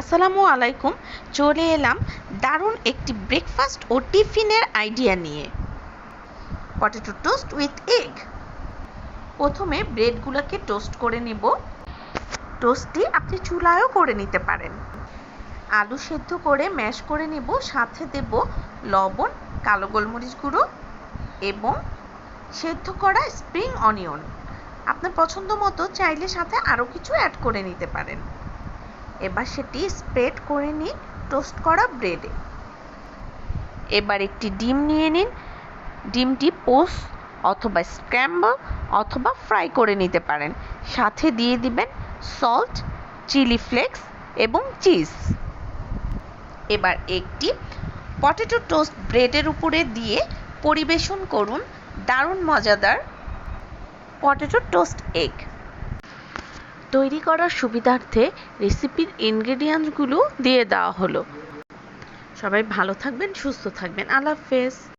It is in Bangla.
আসসালামু আলাইকুম। চলে এলাম দারুণ একটি ব্রেকফাস্ট ও টিফিনের আইডিয়া নিয়ে। Potato toast with egg. প্রথমে ব্রেডগুলোকে টোস্ট করে নেব। টোস্টটি আপনি চুলায়ও করে নিতে পারেন। আলু সেদ্ধ করে ম্যাশ করে নেব, সাথে দেব লবণ, কালো গোলমরিচ গুঁড়ো এবং সেদ্ধ করা স্প্রিং অনিয়ন। আপনার পছন্দ মতো চাইলে সাথে আরও কিছু অ্যাড করে নিতে পারেন। এবার সেটি স্প্রেড করে নিন টোস্ট করা ব্রেডে। এবার একটি ডিম নিয়ে নিন। ডিমটি পোস্ট অথবা স্ক্র্যাম্বল অথবা ফ্রাই করে নিতে পারেন। সাথে দিয়ে দিবেন সল্ট, চিলি ফ্লেক্স এবং চিজ। এবার একটি পটেটো টোস্ট ব্রেডের উপরে দিয়ে পরিবেশন করুন দারুণ মজাদার পটেটো টোস্ট এগ। তৈরি করার সুবিধার্থে রেসিপির ইনগ্রেডিয়েন্টসগুলো দিয়ে দেওয়া হলো। সবাই ভালো থাকবেন, সুস্থ থাকবেন। আল্লাহ হাফেজ।